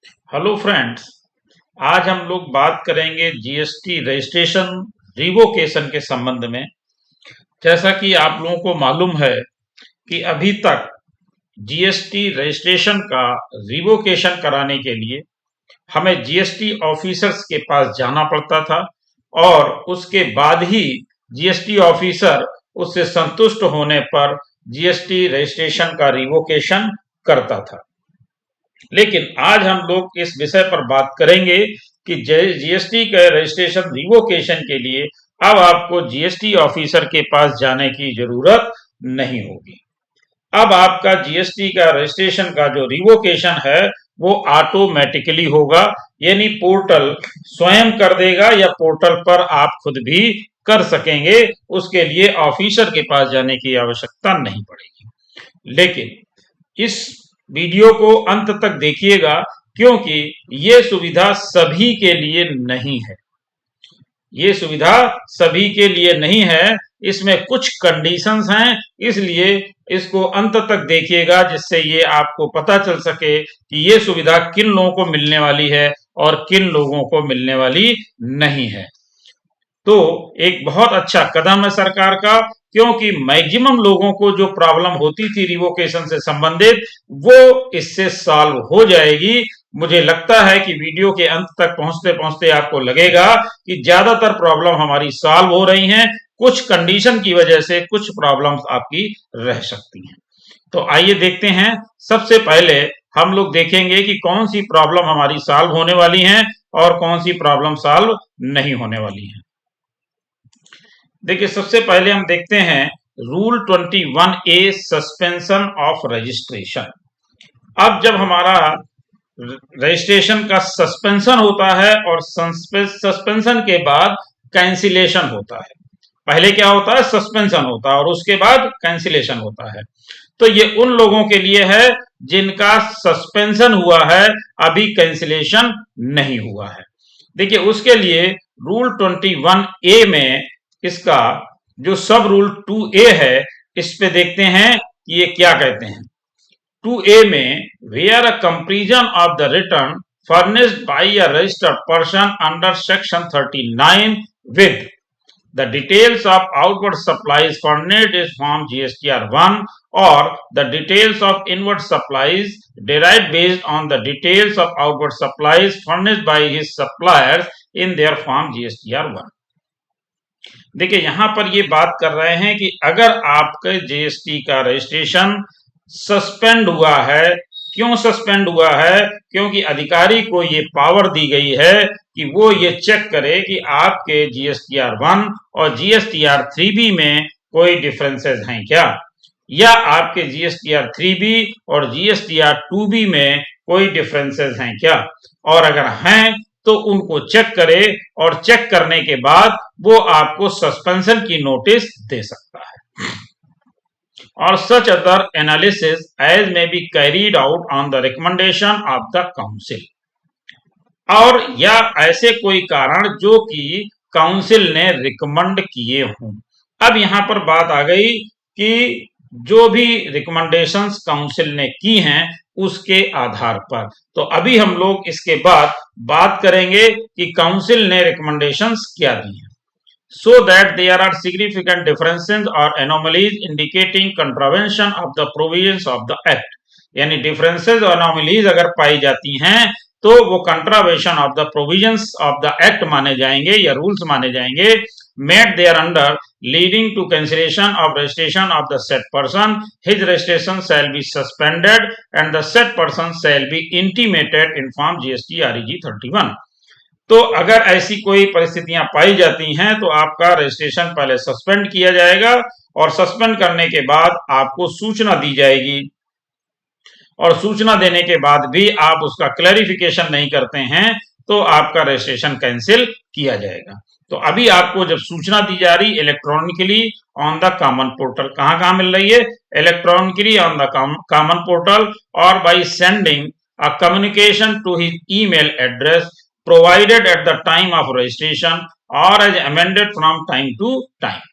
Hello friends. आज हम लोग बात करेंगे जीएसटी रजिस्ट्रेशन रिवोकेशन के संबंध में। जैसा कि आप लोगों को मालूम है कि अभी तक जीएसटी रजिस्ट्रेशन का रिवोकेशन कराने के लिए हमें जीएसटी ऑफिसर्स के पास जाना पड़ता था और उसके बाद ही जीएसटी ऑफिसर उससे संतुष्ट होने पर जीएसटी रजिस्ट्रेशन का रिवोकेशन करता था। लेकिन आज हम लोग इस विषय पर बात करेंगे कि जीएसटी के रजिस्ट्रेशन रिवोकेशन के लिए अब आपको जीएसटी ऑफिसर के पास जाने की जरूरत नहीं होगी। अब आपका जीएसटी का रजिस्ट्रेशन का जो रिवोकेशन है वो ऑटोमेटिकली होगा, यानी पोर्टल स्वयं कर देगा या पोर्टल पर आप खुद भी कर सकेंगे। उसके लिए ऑफिसर के पास जाने की आवश्यकता नहीं पड़ेगी। लेकिन इस वीडियो को अंत तक देखिएगा, क्योंकि ये सुविधा सभी के लिए नहीं है। ये सुविधा सभी के लिए नहीं है, इसमें कुछ कंडीशंस हैं, इसलिए इसको अंत तक देखिएगा जिससे ये आपको पता चल सके कि ये सुविधा किन लोगों को मिलने वाली है और किन लोगों को मिलने वाली नहीं है। तो एक बहुत अच्छा कदम है सरकार का, क्योंकि मैक्सिमम लोगों को जो प्रॉब्लम होती थी रिवोकेशन से संबंधित वो इससे सॉल्व हो जाएगी। मुझे लगता है कि वीडियो के अंत तक पहुंचते पहुंचते आपको लगेगा कि ज्यादातर प्रॉब्लम हमारी सॉल्व हो रही हैं। कुछ कंडीशन की वजह से कुछ प्रॉब्लम्स आपकी रह सकती हैं। तो आइए देखते हैं। सबसे पहले हम लोग देखेंगे कि कौन सी प्रॉब्लम हमारी सॉल्व होने वाली हैं और कौन सी प्रॉब्लम सॉल्व नहीं होने वाली हैं। देखिए, सबसे पहले हम देखते हैं rule 21A suspension of registration. अब जब हमारा रजिस्ट्रेशन का सस्पेंशन होता है और सस्पेंशन के बाद कैंसिलेशन होता है। पहले क्या होता है? सस्पेंशन होता है और उसके बाद कैंसिलेशन होता है। तो ये उन लोगों के लिए है जिनका सस्पेंशन हुआ है, अभी कैंसिलेशन नहीं हुआ है। देखिए, उसके लिए रूल 21A में इसका जो सब रूल 2A है, इस पे देखते हैं कि ये क्या कहते हैं। 2A में where a comparison of the return furnished by a registered person under section 39 with the details of outward supplies furnished is form GSTR1 or the details of inward supplies derived based on the details of outward supplies furnished by his suppliers in their form GSTR1। देखिए, यहां पर ये बात कर रहे हैं कि अगर आपके जीएसटी का रजिस्ट्रेशन सस्पेंड हुआ है, क्यों सस्पेंड हुआ है? क्योंकि अधिकारी को ये पावर दी गई है कि वो ये चेक करे कि आपके GSTR1 और GSTR3B में कोई डिफरेंसेस हैं क्या, या आपके GSTR3B और GSTR2B में कोई डिफरेंसेस हैं क्या, और अगर हैं तो उनको चेक करे और चेक करने के बाद वो आपको सस्पेंशन की नोटिस दे सकता है। और such other analysis as may be carried out on the recommendation of the council, और या ऐसे कोई कारण जो कि काउंसिल ने रिकमेंड किए हों। अब यहां पर बात आ गई कि जो भी रिकमेंडेशंस काउंसिल ने की हैं उसके आधार पर। तो अभी हम लोग इसके बाद बात करेंगे कि काउंसिल ने रिकमेंडेशंस क्या दी हैं। So that there are significant differences or anomalies indicating contravention of the provisions of the act, यानी differences और anomalies अगर पाई जाती हैं तो वो contravention of the provisions of the act माने जाएंगे या rules माने जाएंगे, made thereunder leading to cancellation of registration of the said person, his registration shall be suspended and the said person shall be intimated in form GST REG 31। तो अगर ऐसी कोई परिस्थितियां पाई जाती हैं तो आपका रजिस्ट्रेशन पहले सस्पेंड किया जाएगा और सस्पेंड करने के बाद आपको सूचना दी जाएगी, और सूचना देने के बाद भी आप उसका क्लैरिफिकेशन नहीं करते हैं तो आपका रजिस्ट्रेशन कैंसिल किया जाएगा। तो अभी आपको जब सूचना दी जा रही electronically on the common portal, कहां मिल रही है? Electronically on the common portal और by sending a communication to his email address provided at the time of registration or as amended from time to time.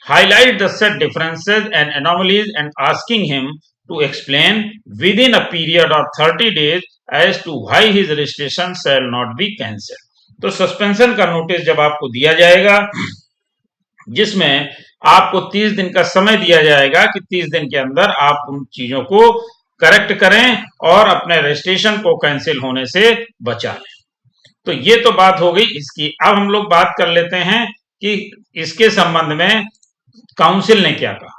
Highlight the said differences and anomalies and asking him to explain within a period of 30 days as to why his registration shall not be cancelled। तो suspension का notice जब आपको दिया जाएगा, जिसमें आपको 30 दिन का समय दिया जाएगा कि 30 दिन के अंदर आप उन चीजों को करेक्ट करें और अपने रजिस्ट्रेशन को कैंसिल होने से बचा लें। तो ये तो बात हो गई इसकी। अब हम लोग बात कर लेते हैं कि इसके संबंध में काउंसिल ने क्या कहा।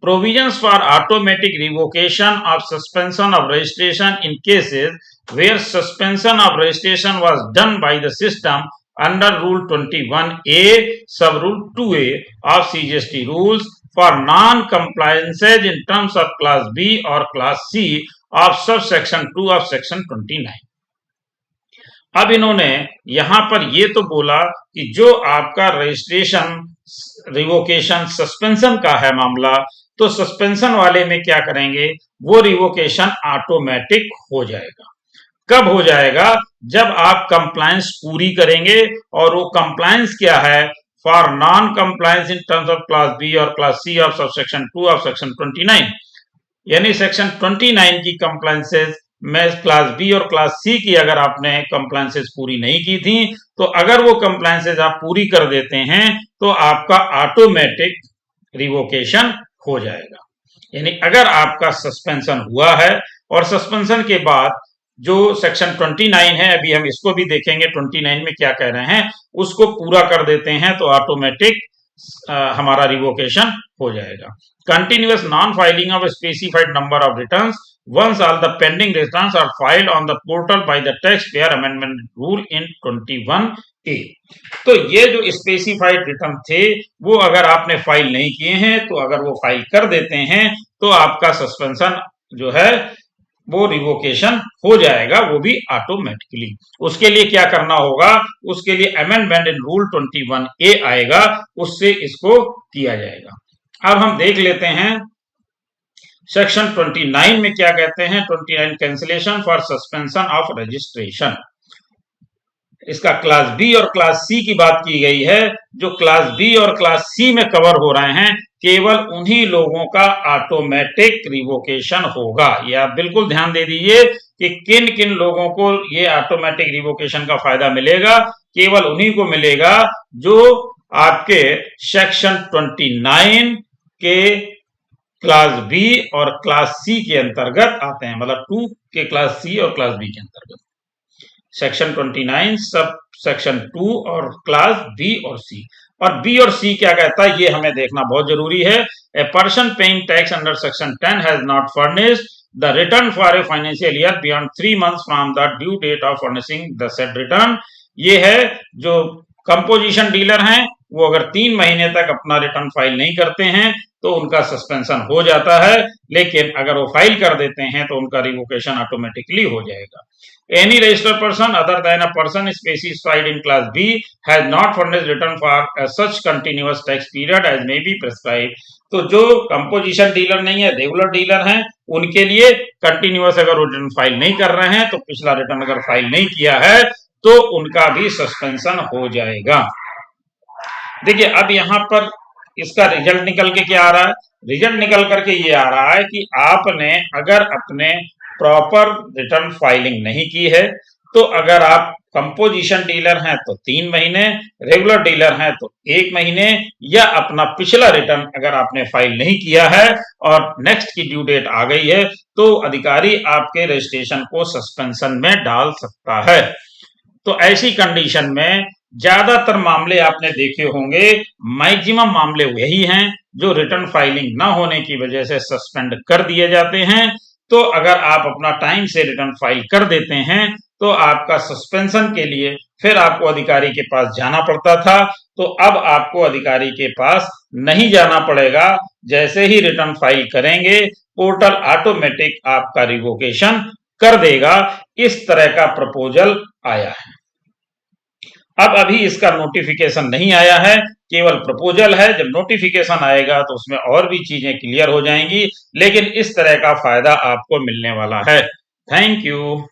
Provisions for automatic revocation of suspension of registration in cases where suspension of registration was done by the system under Rule 21A, Sub Rule 2A of CGST rules for non-compliances in terms of Class B or Class C of subsection 2 of Section 29। अब इन्होंने यहां पर ये तो बोला कि जो आपका रजिस्ट्रेशन रिवोकेशन सस्पेंशन का है मामला, तो सस्पेंशन वाले में क्या करेंगे, वो रिवोकेशन ऑटोमेटिक हो जाएगा। कब हो जाएगा, जब आप कंप्लायंस पूरी करेंगे। और वो कंप्लायंस क्या है, for non compliance in terms of class B और class C of subsection 2 of section 29, यानी सेक्शन 29 की कंप्लायंसेस में क्लास बी और क्लास सी की अगर आपने कंप्लायंसेस पूरी नहीं की थी, तो अगर वो कंप्लायंसेस आप पूरी कर देते हैं तो आपका ऑटोमेटिक रिवोकेशन हो जाएगा। यानी अगर आपका सस्पेंशन हुआ है और सस्पेंशन के बाद जो सेक्शन 29 है, अभी हम इसको भी देखेंगे 29 में क्या कह रहे हैं, उसको पूरा कर देते हैं तो ऑटोमेटिक हमारा रिवोकेशन हो जाएगा। Continuous non filing of specified number of returns once all the pending returns are filed on the portal by the tax payer amendment rule in 21A। तो ये जो स्पेसिफाइड रिटर्न थे वो अगर आपने फाइल नहीं किए हैं, तो अगर वो फाइल कर देते हैं तो आपका सस्पेंशन जो है वो रिवोकेशन हो जाएगा, वो भी ऑटोमेटिकली। उसके लिए क्या करना होगा, उसके लिए अमेंडमेंट इन रूल 21A आएगा, उससे इसको किया जाएगा। अब हम देख लेते हैं सेक्शन 29 में क्या कहते हैं। 29 cancellation for suspension of registration. इसका क्लास बी और क्लास सी की बात की गई है। जो क्लास बी और क्लास सी में कवर हो रहे हैं, केवल उन्हीं लोगों का ऑटोमेटिक रिवोकेशन होगा। ये आप बिल्कुल ध्यान दे दीजिए कि किन किन लोगों को ये ऑटोमेटिक रिवोकेशन का फायदा मिलेगा। केवल उन्हीं को मिलेगा जो आपके सेक्शन 29 के क्लास बी और क्लास सी के अंतर्गत आते हैं, मतलब 2 के क्लास सी और क्लास बी के अंतर्गत। सेक्शन 29 सब सेक्शन 2 और क्लास बी और सी। और बी और सी क्या कहता है ये हमें देखना बहुत जरूरी है। A person paying tax under section 10 has not furnished the return for a financial year beyond 3 months from the due date of furnishing the said return. ये है जो कंपोजिशन डीलर हैं, वो अगर 3 महीने तक अपना रिटर्न फाइल नहीं करते हैं तो उनका सस्पेंशन हो जाता है, लेकिन अगर वो फाइल कर देते हैं तो उनका रिवोकेशन ऑटोमेटिकली हो जाएगा। Any registered person other than a person specified in class B has not furnished return for such continuous tax period as may be prescribed। तो जो कंपोजिशन डीलर नहीं है, रेगुलर डीलर हैं, उनके लिए कंटिन्यूअस अगर रिटर्न फाइल नहीं कर रहे हैं तो पिछला रिटर्न अगर फाइल नहीं किया है तो उनका भी सस्पेंशन हो जाएगा। देखिए अब यहाँ पर इसका रिजल्ट निकल के क्या आ रहा है, रिजल्ट निकल करके ये आ रहा है कि आपने अगर अपने प्रॉपर रिटर्न फाइलिंग नहीं की है, तो अगर आप कंपोजिशन डीलर हैं तो 3 महीने, रेगुलर डीलर हैं तो 1 महीने, या अपना पिछला रिटर्न अगर आपने फाइल नहीं किया है और नेक्स्ट की ड्यू डेट आ गई है तो अधिकारी आपके रजिस्ट्रेशन को सस्पेंशन में डाल सकता है। तो ऐसी कंडीशन में ज्यादातर मामले आपने देखे होंगे, मैक्सिमम मामले यही हैं जो रिटर्न फाइलिंग ना होने की वजह से सस्पेंड कर दिए जाते हैं। तो अगर आप अपना टाइम से रिटर्न फाइल कर देते हैं तो आपका सस्पेंशन के लिए फिर आपको अधिकारी के पास जाना पड़ता था, तो अब आपको अधिकारी के पास नहीं जाना पड़ेगा। जैसे ही रिटर्न फाइल करेंगे पोर्टल ऑटोमेटिक आपका रिवोकेशन कर देगा। इस तरह का प्रपोजल आया है। अब अभी इसका नोटिफिकेशन नहीं आया है, केवल प्रपोजल है। जब नोटिफिकेशन आएगा तो उसमें और भी चीजें क्लियर हो जाएंगी, लेकिन इस तरह का फायदा आपको मिलने वाला है। Thank you.